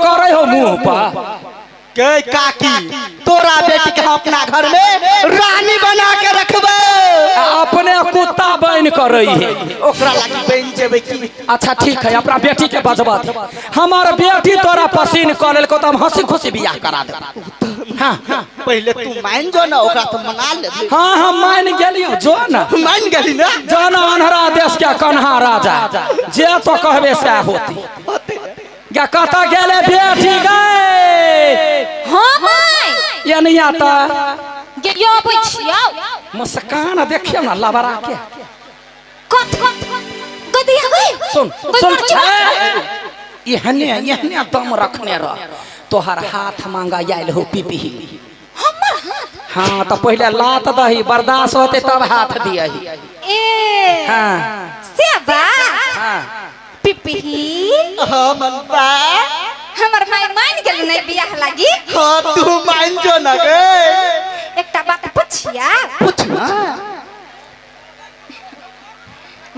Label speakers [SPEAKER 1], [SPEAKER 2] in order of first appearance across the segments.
[SPEAKER 1] करे हो मुंह पर
[SPEAKER 2] के काकी तोरा बेटी के अपना घर में रानी बना के रखबे
[SPEAKER 1] अपने कुत्ता बन कर रही है
[SPEAKER 2] ओकरा लागी बन जेबे की।
[SPEAKER 1] अच्छा ठीक है अपना बेटी के बजबा दे हमार बेटी तोरा पसीन कर ले को तो हम हंसी खुशी बियाह करा दे। हाँ
[SPEAKER 2] पहले तू मान जो ना ओकरा तो मना ले।
[SPEAKER 1] हाँ हाँ मान गेलियो जो ना
[SPEAKER 2] मान गेली ना
[SPEAKER 1] जाना अनहरा देश के कन्हा राजा जे तो कहबे से होती क्या कहता गेले बेटी गए
[SPEAKER 3] हाँ माय
[SPEAKER 1] ये नहीं आता
[SPEAKER 3] गेलियो बुझियो
[SPEAKER 1] मुस्कान देखियो ना लबरा के
[SPEAKER 3] कत गदिया गई
[SPEAKER 1] सुन सुन यहने दम रखने रह तोहर हाथ मांगा आयल हो पीपी
[SPEAKER 3] हमर हाथ
[SPEAKER 1] हाँ तो पहले लात दही बर्दाश्त होते तब हाथ दियही
[SPEAKER 3] ए
[SPEAKER 1] हाँ
[SPEAKER 3] सेबा
[SPEAKER 1] हाँ
[SPEAKER 3] पिपही
[SPEAKER 2] हां मनपा
[SPEAKER 3] हमर माय मान गेल नहीं बियाह लागी।
[SPEAKER 2] हां तू मान जो ना गे
[SPEAKER 3] एकटा बात पूछिया
[SPEAKER 2] पूछ ना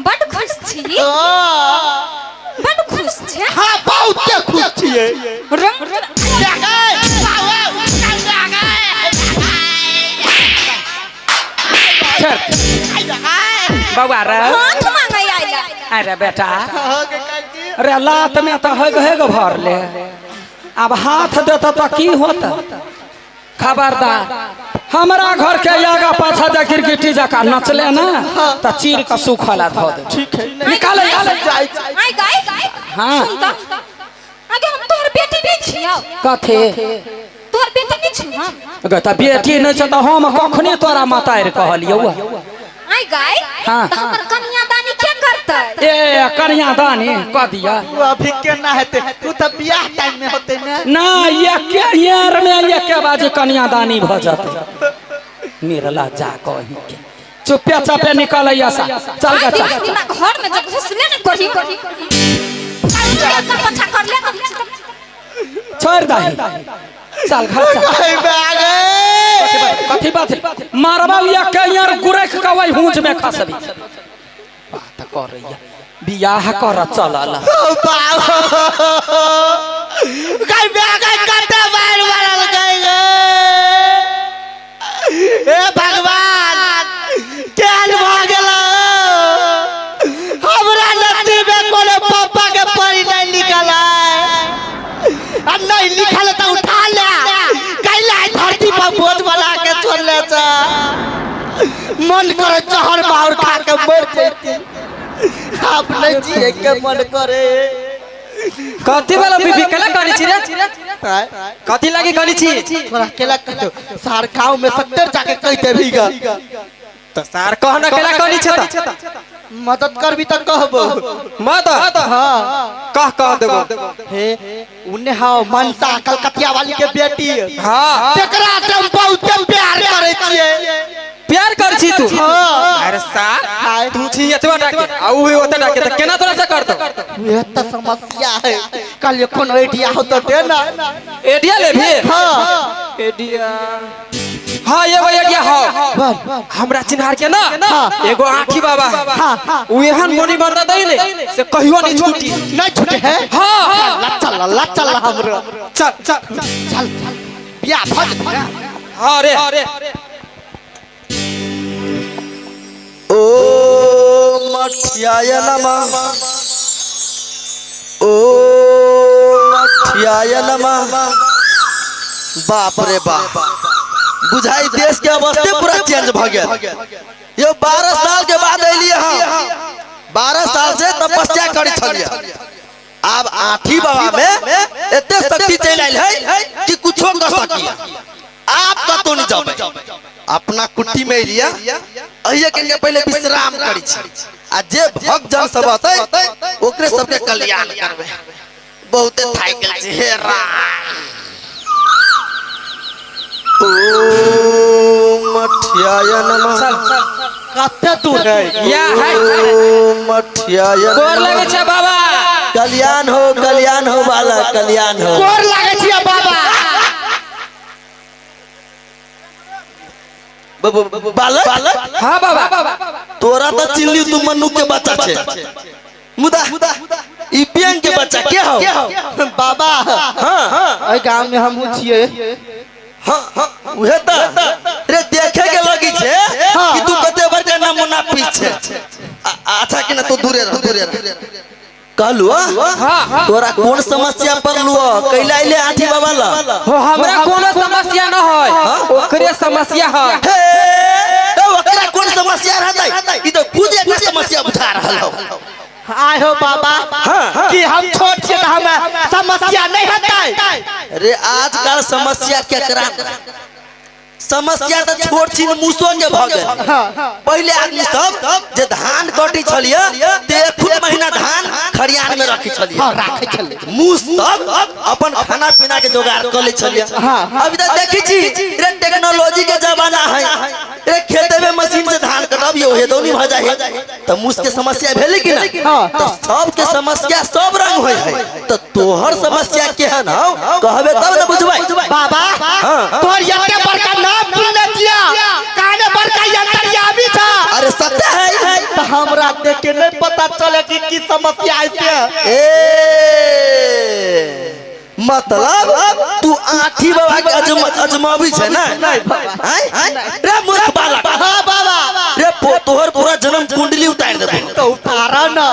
[SPEAKER 3] बड़ खुश छी बड़ खुश छे।
[SPEAKER 2] हां बहुत खुश छिए
[SPEAKER 3] रंग
[SPEAKER 1] बाबा रे
[SPEAKER 3] हाथ मांगे आइला
[SPEAKER 1] अरे बेटा
[SPEAKER 2] हां के काकी
[SPEAKER 1] अरे लात में तो हेग भर ले अब हाथ देता तो की होता खबरदार हमारा घर के आगा पाछा जा गिरगिटी जका नचले ना तो चीर का सूखला धो दे।
[SPEAKER 2] ठीक है
[SPEAKER 1] निकाल
[SPEAKER 2] जाई
[SPEAKER 3] आई गाय
[SPEAKER 1] हाँ
[SPEAKER 3] सुन त आगे हम तोहर बेटी नहीं छियो
[SPEAKER 1] कथे
[SPEAKER 3] तोहर बेटी नहीं छियो हम
[SPEAKER 1] गता बेटी नहीं छ तो हम कखने तोरा मातार कहलियौ
[SPEAKER 3] आई गाय
[SPEAKER 1] हाँ।
[SPEAKER 3] तो हमर कन्यादानी क्या करते
[SPEAKER 1] ए कन्यादानी कह दिया
[SPEAKER 2] तू अभी केना हेते तू तो बियाह टाइम में होते ना
[SPEAKER 1] ना ये के यार में ये के बाजे कन्यादानी भ जाते निरला जा कहीं के चुपे चापे निकल ऐसा चल गा चल
[SPEAKER 3] दिन घर में जब घुसले न करी का पछा कर ले
[SPEAKER 1] छोड़ दही चल घर चल कथी बात मारबा या के यार गुरख कवई हुंज में खसबी बात कर रही है बियाह कर चलल
[SPEAKER 2] गाय बेगाय कते बार मारल गई गे ए भगवान केन भ गेल हमरा नसीब में कोनो पापा के परी नहीं लिखल है अब नहीं लिखल तो उठा ले कैला धरती पर बोझ बना के छोड़ ले जा मन करे जहर बाहर खा के मर जैती आप नहीं जिए के मन करे
[SPEAKER 1] कथी वाला बीबी केला कनी छी रे कथी लागी कनी छी
[SPEAKER 2] तोरा केला कतो सार गांव में सत्तर जाके कह देबीगा
[SPEAKER 1] तो सार कहना केला कनी छ त
[SPEAKER 2] मदद करबी त कहबो
[SPEAKER 1] मदद
[SPEAKER 2] हां
[SPEAKER 1] कह देबो
[SPEAKER 2] हे उने हां मनसा कलकतिया वाली के बेटी
[SPEAKER 1] हां
[SPEAKER 2] तेकरा से हम बहुत प्यार करे छिए
[SPEAKER 1] प्यार कर छी तू
[SPEAKER 2] हां
[SPEAKER 1] अरे सार तू छी एतबा डाके आ उ ओते डाके त केना तोरा से करतो
[SPEAKER 2] ये त समस्या है कल कोन आइडिया हो तो दे ना
[SPEAKER 1] एडिया ले भी
[SPEAKER 2] हां
[SPEAKER 1] एडिया हाँ एगो एडिया हो हमरा चिन्हार के ना एगो आखी बाबा उ एहन मोनी मर्दा दैले से कहियो नहीं छूटी
[SPEAKER 2] नहीं छूटे है
[SPEAKER 1] हां
[SPEAKER 2] चल हमरो चल बियाह भज
[SPEAKER 1] हां रे
[SPEAKER 2] ओ मठियाय नमः ओ मठियाय नमः बाप रे बाप बुझाई देश के अवस्था पूरा चेंज भ गेल यो 12 साल के बाद अलिए हम 12 साल से तपस्या करै छलिए अब आठी बाबा में एते शक्ति चल आइल है कि कुछो कर सकिए आप कतो नहीं जाबे अपना कुटी में लिया अहिए के पहले विश्राम करी छी आ जे भक्त जन सब होतै ओकरे सबके कल्याण करबे बहुते थाक गेल छी हे राम ओ मठियाय नमः कते दूर है
[SPEAKER 1] या है
[SPEAKER 2] ओ मठियाय
[SPEAKER 1] गोर लागे छै बाबा
[SPEAKER 2] कल्याण हो वाला कल्याण हो
[SPEAKER 1] गोर लागे छै बाबा
[SPEAKER 2] बालक
[SPEAKER 1] हाँ बाबा
[SPEAKER 2] तोरा तो चिल्ली तू मनु के बच्चा छे मुदा ई बैंक के बच्चा के हो
[SPEAKER 4] बाबा
[SPEAKER 2] हां
[SPEAKER 4] गांव में हम छिए
[SPEAKER 2] हां उहे त रे देखे के लगी छे कि तू कते बड़का नमूना पीछे अच्छा कि ना तू दूरे रह कहलू तोरा कौन समस्या पर लुआ कैला आइले आठी बाबा ला
[SPEAKER 1] हो हमरा कोनो समस्या न है ओकरे समस्या है
[SPEAKER 2] तो ओकरा कौन समस्या रहतै ई तो खुद एक समस्या उठा रहल हो
[SPEAKER 4] आय हो बाबा कि हम छोट छिए त हमें समस्या नहीं हतै
[SPEAKER 2] अरे आजकल समस्या केकरा समस्या तो छोट छिन मुसो के भ गेल पहले आदमी सब जे धान कटै छलिए ते एक फुट महीना धान खरियान में रखै छलिए
[SPEAKER 4] राखै छलिए
[SPEAKER 2] मुस सब अपन खाना पीना के जोगाड़ कर ले छलिए अभी तक देखी छी रे टेक्नोलॉजी के जमाना है रे खेते में मशीन से धान कटब यो हे दोनी भ जाय त मुस के समस्या भेले कि ना तो सब के समस्या सब रंग होय है तो तोहर समस्या केहन हो कहबे तब न बुझबै
[SPEAKER 4] बाबा तोर एते बड़का नाम सुनने दिया काने बड़का यंत्रयावी था
[SPEAKER 2] अरे सत्य है
[SPEAKER 4] तो हमरा देख के नहीं पता चले कि की समस्या है
[SPEAKER 2] ए मतलब तू आठी बाबा के अजमावी छे ना हैं रे मूर्ख बालक
[SPEAKER 4] हां बाबा
[SPEAKER 2] रे तोहर पूरा जन्म कुंडली उतार देबो
[SPEAKER 4] तो उतारा ना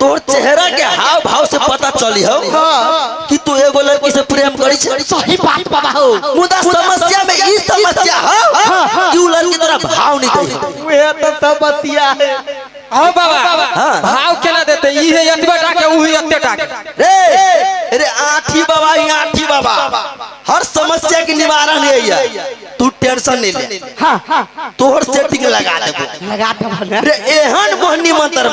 [SPEAKER 2] तोर चेहरा के हाव भाव से पता चली हो कि तू एगो लड़की से प्रेम करी छे
[SPEAKER 4] सही बात बाबा हो
[SPEAKER 2] मुदा समस्या में ई समस्या हो कि उ लड़की तोरा भाव नहीं दे
[SPEAKER 4] वे तो समस्या है
[SPEAKER 1] आओ बाबा भाव केना देते ई है एतबे टाके उ है एते टाके
[SPEAKER 2] रे आठी बाबा हर समस्या के निवारण है तू टेंशन नहीं ले तोहर सेटिंग लगा देबो रे एहन मोहनी मंत्र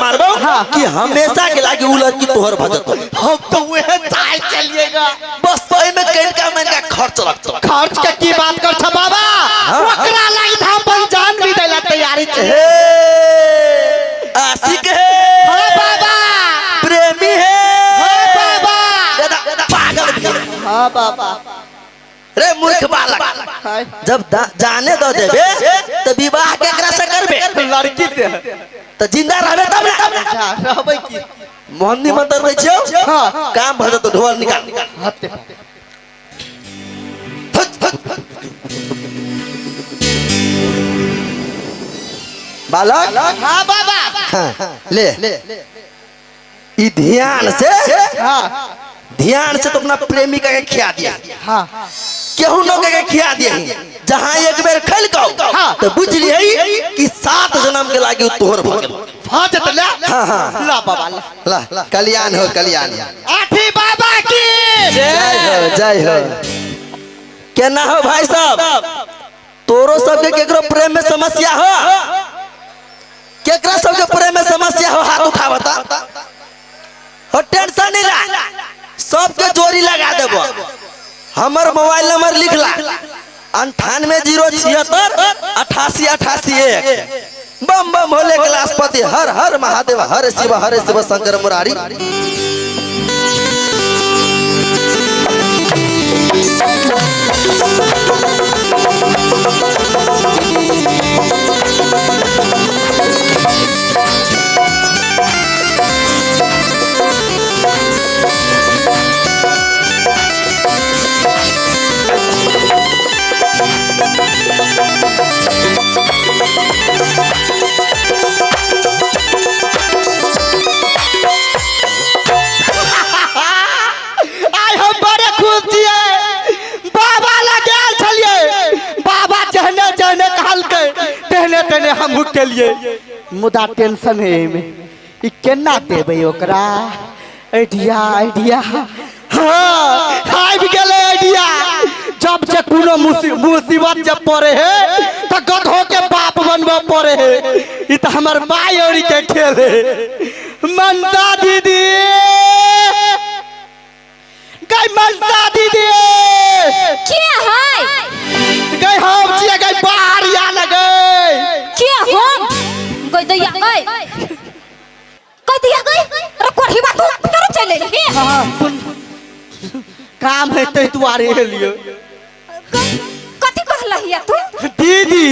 [SPEAKER 2] मारबो कि हमेशा के लागी उ लड़की तोहर भजत
[SPEAKER 4] हम तो वे चाल चलिएगा
[SPEAKER 2] बस ओइ में कइनका मन का खर्च लगतो
[SPEAKER 4] खर्च के की बात कर छ बाबा ओकरा लागि हम अपन जान भी देला तैयारी छे
[SPEAKER 2] आशिक है
[SPEAKER 4] हां बाबा
[SPEAKER 2] प्रेमी है
[SPEAKER 4] हां बाबा
[SPEAKER 2] पागल भी है
[SPEAKER 4] हां बाबा
[SPEAKER 2] रे मूर्ख बालक जब जाने दो देबे तो विवाह केकरा से करबे
[SPEAKER 4] लड़की से
[SPEAKER 2] तो जिंदा रहबे तब ना
[SPEAKER 4] अच्छा रहबै की
[SPEAKER 2] मोहनी मंत्र में छियो काम भजत तो ढोल निकाल
[SPEAKER 4] हत्ते
[SPEAKER 2] बालक
[SPEAKER 4] हां बाबा
[SPEAKER 2] ले ई ध्यान से
[SPEAKER 4] हां
[SPEAKER 2] तो अपना प्रेमिका के खिया दिया
[SPEAKER 4] हां
[SPEAKER 2] केहू न के खिया दिया जहां एक बेर खैल को तो बुझ लिही कि 7 जन्म के लागी तोहर भ गेल
[SPEAKER 4] भाजत ला
[SPEAKER 2] हां
[SPEAKER 4] ला बाबा
[SPEAKER 2] ला कल्याण हो कल्याण
[SPEAKER 4] आठी बाबा की
[SPEAKER 2] जय हो केना हो भाई साहब तोरो सबके केकरो प्रेम में समस्या हो केकरा सबके प्रेम में समस्या हो हाथ उठा बता हो टेंशन नहीं ला सबके जोड़ी लगा देबो हमर मोबाइल नंबर लिख ला 98 076 88 1 बम बम भोले कैलाशपति हर हर महादेव हर शिव शंकर मुरारी
[SPEAKER 4] तेने हम के लिए मुदा टेंशन है में ई केना देबे ओकरा आइडिया हां आबि गेले आइडिया जब से कोनो मुसीबत जब पड़े है त गधो के बाप बनबे पड़े है ई त हमर माई औरी के खेल है मनसा दीदी गई मनसा दीदी
[SPEAKER 3] के है
[SPEAKER 4] गई हम छिए गई बाहर या लगे
[SPEAKER 3] के हम गई दैया गई कह दिया गई अरे कोठी बात कर चले हे
[SPEAKER 4] हां सुन काम है ते तुम्हारे लिए
[SPEAKER 3] कथि कहलहिया तू
[SPEAKER 4] दीदी